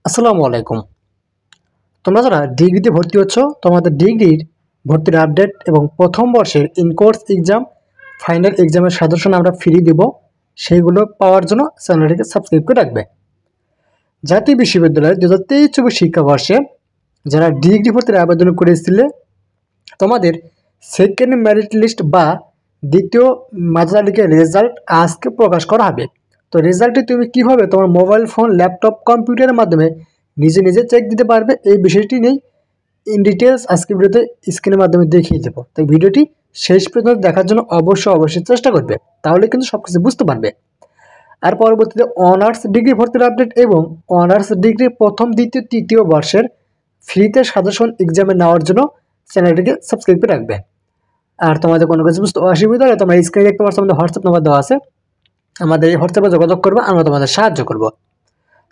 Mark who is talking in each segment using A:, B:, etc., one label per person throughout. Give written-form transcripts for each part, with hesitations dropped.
A: আসসালামু আলাইকুম। তোমরা যারা ডিগ্রিতে ভর্তি হচ্ছ, তোমাদের ডিগ্রির ভর্তির আপডেট এবং প্রথম বর্ষের ইনকোর্স এক্সাম, ফাইনাল এক্সামের সাজেশন আমরা ফ্রি দেব। সেইগুলো পাওয়ার জন্য চ্যানেলটিকে সাবস্ক্রাইব করে রাখবে। জাতীয় বিশ্ববিদ্যালয়ের 2023-24 শিক্ষাবর্ষে যারা ডিগ্রি ভর্তির আবেদন করেছিলে, তোমাদের সেকেন্ড মেরিট লিস্ট বা দ্বিতীয় মাধ্যমিকের রেজাল্ট আজকে প্রকাশ করা হবে। তো রেজাল্টটি তুমি কীভাবে তোমার মোবাইল ফোন, ল্যাপটপ, কম্পিউটারের মাধ্যমে নিজে নিজে চেক দিতে পারবে, এই বিষয়টি নেই ইন ডিটেলস আজকে ভিডিওতে স্ক্রিনের মাধ্যমে দেখিয়ে দেবো। তাই ভিডিওটি শেষ পর্যন্ত দেখার জন্য অবশ্যই চেষ্টা করবে, তাহলে কিন্তু সব কিছু বুঝতে পারবে। আর পরবর্তীতে অনার্স ডিগ্রি ভর্তির আপডেট এবং অনার্স ডিগ্রি প্রথম, দ্বিতীয়, তৃতীয় বর্ষের ফ্রিতে সাজেশন এক্সামে নেওয়ার জন্য চ্যানেলটিকে সাবস্ক্রাইব করে রাখবে। আর তোমাদের কোনো কিছু বুঝতে অসুবিধা হলে তোমরা স্ক্রিনে দেখতে পাচ্ছ, আমাদের হোয়াটসঅ্যাপ নাম্বার দেওয়া আছে, আমাদের এই হোয়াটসঅ্যাপে যোগাযোগ করবো, আমরা তোমাদের সাহায্য করব।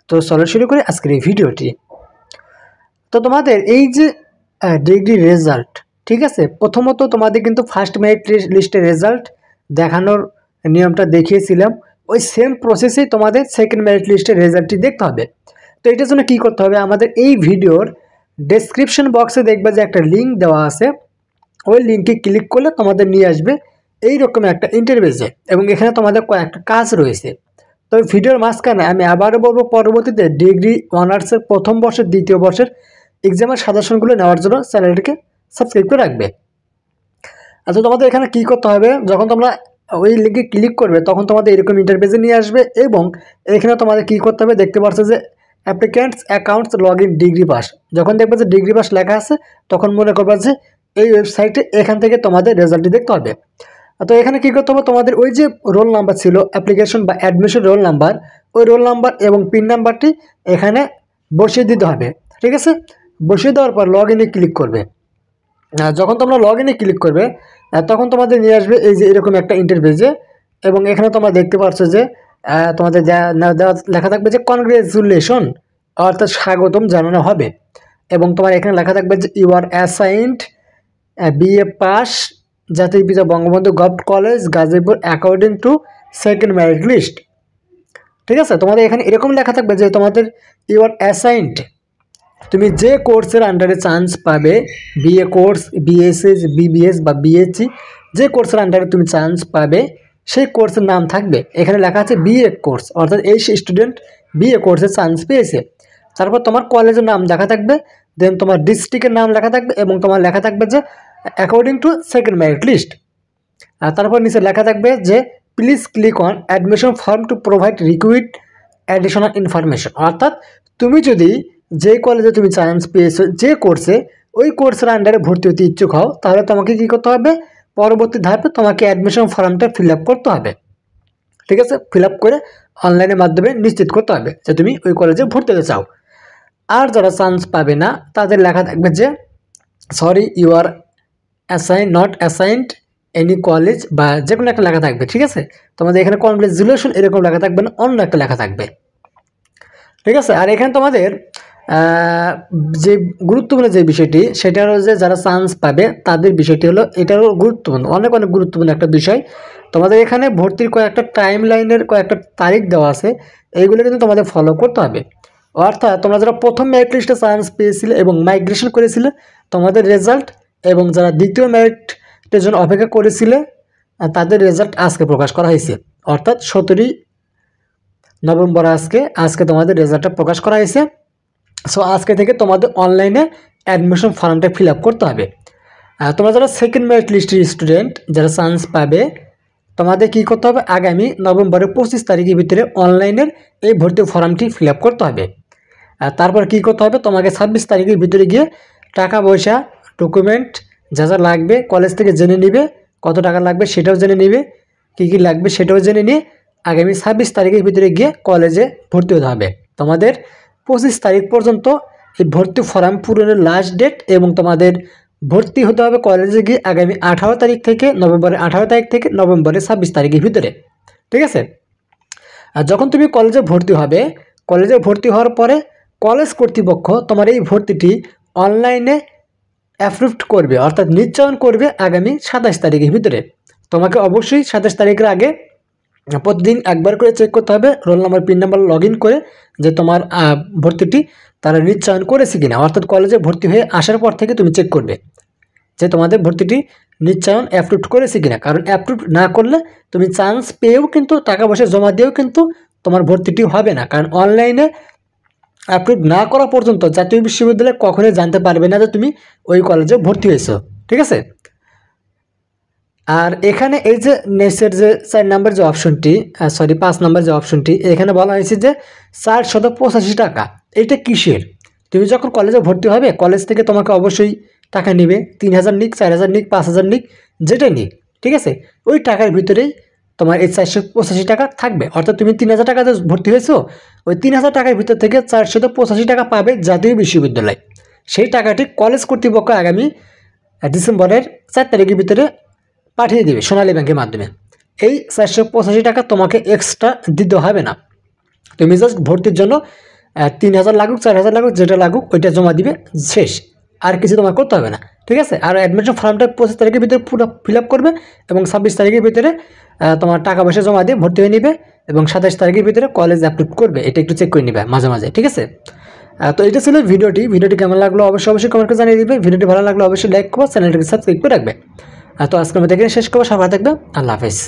A: তো চলো শুরু করি আজকের এই ভিডিওটি। তো তোমাদের এই যে ডিগ্রি রেজাল্ট, ঠিক আছে, প্রথমত তোমাদের কিন্তু ফার্স্ট মেরিট লিস্টের রেজাল্ট দেখানোর নিয়মটা দেখিয়েছিলাম, ওই সেম প্রসেসেই তোমাদের সেকেন্ড মেরিট লিস্টের রেজাল্টটি দেখতে হবে। তো এটার জন্য কী করতে হবে, আমাদের এই ভিডিওর ডেসক্রিপশন বক্সে দেখবে যে একটা লিঙ্ক দেওয়া আছে, ওই লিঙ্কে ক্লিক করলে তোমাদের নিয়ে আসবে এইরকম একটা ইন্টারভিউতে, এবং এখানে তোমাদের কয়েকটা কাজ রয়েছে। তো ভিডিওর মাঝখানে আমি আবারও বলবো, পরবর্তীতে ডিগ্রি অনার্সের প্রথম বর্ষের, দ্বিতীয় বর্ষের এক্সামের সাজেশনগুলো নেওয়ার জন্য চ্যানেলটিকে সাবস্ক্রাইব করে রাখবে। আচ্ছা, তোমাদের এখানে কী করতে হবে, যখন তোমরা ওই লিঙ্কে ক্লিক করবে তখন তোমাদের এরকম ইন্টারফেসে নিয়ে আসবে, এবং এখানে তোমাদের কী করতে হবে, দেখতে পাচ্ছ যে applicants accounts log in degree pass. যখন দেখবে যে ডিগ্রি পাস লেখা আছে, তখন মনে করবে যে এই ওয়েবসাইটে এখান থেকে তোমাদের রেজাল্টটি দেখতে হবে। তো এখানে কী করতে হবে, তোমাদের ওই যে রোল নাম্বার ছিল অ্যাপ্লিকেশন বা অ্যাডমিশন রোল নাম্বার, ওই রোল নাম্বার এবং পিন নাম্বারটি এখানে বসিয়ে দিতে হবে। ঠিক আছে, বসিয়ে দেওয়ার পর লগ ইনে ক্লিক করবে। যখন তোমরা লগ ইনে ক্লিক করবে তখন তোমাদের নিয়ে আসবে এই যে এরকম একটা ইন্টারফেসে, এবং এখানে তোমরা দেখতে পাচ্ছ যে তোমাদের লেখা থাকবে যে কনগ্রেচুলেশন, অর্থাৎ স্বাগতম জানানো হবে, এবং তোমার এখানে লেখা থাকবে যে you are assigned BA pass, জাতির পিতা Bangabandhu government college Gazipur according to second merit list. ঠিক আছে, তোমাদের এখানে এরকম লেখা থাকবে যে তোমাদের ইউ আর অ্যাসাইন্ড, তুমি যে কোর্সের আন্ডারে চান্স পাবে, BA কোর্স, BSS, BBS বা BSc, যে কোর্সের আন্ডারে তুমি চান্স পাবে সেই কোর্সের নাম থাকবে। এখানে লেখা আছে BA কোর্স, অর্থাৎ এই স্টুডেন্ট BA কোর্সে চান্স পেয়েছে। তারপর তোমার কলেজের নাম লেখা থাকবে, দেন তোমার ডিস্ট্রিক্টের নাম লেখা থাকবে, এবং তোমার লেখা থাকবে যে according to second merit list. আর তারপর নিচে লেখা থাকবে যে please click on admission form to provide required additional information. অর্থাৎ তুমি যদি যে কলেজে তুমি চান্স পেয়েছো, যে কোর্সে, ওই কোর্সের আন্ডারে ভর্তি হতে ইচ্ছুক হও, তাহলে তোমাকে কী করতে হবে, পরবর্তী ধাপে তোমাকে অ্যাডমিশন ফর্মটা ফিল আপ করতে হবে। ঠিক আছে, ফিল আপ করে অনলাইনের মাধ্যমে নিশ্চিত করতে হবে যে তুমি ওই কলেজে ভর্তি হতে চাও। আর যারা চান্স পাবে না তাদের লেখা থাকবে যে sorry you are not assigned any college, বা যে কোনো একটা লেখা থাকবে। ঠিক আছে, তোমাদের এখানে কনগ্রেচুলেশন এরকম লেখা থাকবে না, অন্য একটা লেখা থাকবে। ঠিক আছে, আর এখানে তোমাদের যে গুরুত্বপূর্ণ যে বিষয়টি, সেটা হলো যে যারা চান্স পাবে তাদের বিষয়টি হলো, এটারও গুরুত্বপূর্ণ, অনেক গুরুত্বপূর্ণ একটা বিষয়। তোমাদের এখানে ভর্তির কয়েকটা টাইম লাইনের কয়েকটা তারিখ দেওয়া আছে, এইগুলো কিন্তু তোমাদের ফলো করতে হবে। অর্থাৎ তোমরা যারা প্রথম মেরিট লিস্টে চান্স পেয়েছিলে এবং মাইগ্রেশন করেছিলে, তোমাদের রেজাল্ট, এবং যারা দ্বিতীয় মেরিটের জন্য অপেক্ষা করেছিলে তাদের রেজাল্ট আজকে প্রকাশ করা হয়েছে, অর্থাৎ 17 নভেম্বর আজকে তোমাদের রেজাল্টটা প্রকাশ করা হয়েছে। সো আজকে থেকে তোমাদের অনলাইনে অ্যাডমিশন ফর্মটা ফিল আপ করতে হবে। তোমরা যারা সেকেন্ড মেরিট লিস্টের স্টুডেন্ট, যারা চান্স পাবে, তোমাদের কী করতে হবে, আগামী নভেম্বরের 25 তারিখের ভিতরে অনলাইনের এই ভর্তি ফর্মটি ফিল আপ করতে হবে। তারপর কী করতে হবে, তোমাকে 26 তারিখের ভিতরে গিয়ে টাকা পয়সা, ডকুমেন্ট যা যা লাগবে কলেজ থেকে জেনে নিবে, কত টাকা লাগবে সেটাও জেনে নিবে, কী কী লাগবে সেটাও জেনে নিয়ে আগামী 26 তারিখের ভিতরে গিয়ে কলেজে ভর্তি হতে হবে। তোমাদের 25 তারিখ পর্যন্ত এই ভর্তি ফর্ম পূরণের লাস্ট ডেট, এবং তোমাদের ভর্তি হতে হবে কলেজে গিয়ে আগামী 18 তারিখ থেকে, নভেম্বরের 18 তারিখ থেকে নভেম্বরের 26 তারিখের ভিতরে। ঠিক আছে, আর যখন তুমি কলেজে ভর্তি হবে, কলেজে ভর্তি হওয়ার পরে কলেজ কর্তৃপক্ষ তোমার এই ভর্তিটি অনলাইনে অ্যাপ্রুভড করবে, অর্থাৎ নিশ্চয়ন করবে আগামী 27 তারিখের ভিতরে। তোমাকে অবশ্যই 27 তারিখের আগে প্রতিদিন একবার করে চেক করতে হবে roll number pin number log in করে যে তোমার ভর্তিটি তারা নিশ্চয়ন করেছে কিনা, অর্থাৎ কলেজে ভর্তি হয়ে আসার পর থেকে তুমি চেক করবে যে তোমাদের ভর্তিটি নিশ্চয়ন অ্যাপ্রুভ করেছে কিনা। কারণ অ্যাপ্রুভ না করলে তুমি চান্স পেয়েও কিন্তু টাকা পয়সা জমা দিয়েও কিন্তু তোমার ভর্তিটি হবে না, কারণ অনলাইনে অ্যাপ্রুভ না করা পর্যন্ত জাতীয় বিশ্ববিদ্যালয় কখনোই জানতে পারবে না যে তুমি ওই কলেজে ভর্তি হয়েছো। ঠিক আছে, আর এখানে এই যে নেক্সটের যে 4 নম্বর যে অপশনটি, 5 নম্বর যে অপশনটি, এখানে বলা হয়েছে যে 485 টাকা। এটা কিসের? তুমি যখন কলেজে ভর্তি হবে কলেজ থেকে তোমাকে অবশ্যই টাকা নেবে, 3000 নিক, 4000 নিক, 5000 নিক, যেটাই নিক। ঠিক আছে, ওই টাকার ভিতরেই তোমার এই 485 টাকা থাকবে। অর্থাৎ তুমি 3000 টাকাতে ভর্তি হয়েছো, ওই 3000 টাকার ভিতর থেকে 485 টাকা পাবে জাতীয় বিশ্ববিদ্যালয়। সেই টাকাটি কলেজ কর্তৃপক্ষ আগামী ডিসেম্বরের 4 তারিখের ভিতরে পাঠিয়ে দেবে সোনালী ব্যাংকের মাধ্যমে। এই 485 টাকা তোমাকে এক্সট্রা দিতে হবে না, তুমি জাস্ট ভর্তির জন্য 3000 লাগুক 4000 লাগুক যেটা লাগুক ওইটা জমা দিবে, শেষ, আর কিছু তোমার করতে হবে না। ঠিক আছে, আর অ্যাডমিশন ফর্মটা 25 তারিখের ভিতরে পুরো ফিল আপ করবে এবং 26 তারিখের ভিতরে তোমার টাকা পয়সা জমা দিয়ে ভর্তি হয়ে নেবে এবং 27 তারিখের ভিতরে কলেজ অ্যাপ্রুভ করবে। এটা একটু চেক করে নেবে মাঝে মাঝে। ঠিক আছে, তো এটা ছিল ভিডিওটি কেমন লাগলো অবশ্যই কমেন্ট করে জানিয়ে দিবে। ভিডিওটি ভালো লাগলো অবশ্যই লাইক করো, চ্যানেলটাকে সাবস্ক্রাইব করে রাখবে। তো আজকে আমরা দেখে শেষ করবো, সবাই থাকবে, আল্লাহ হাফেজ।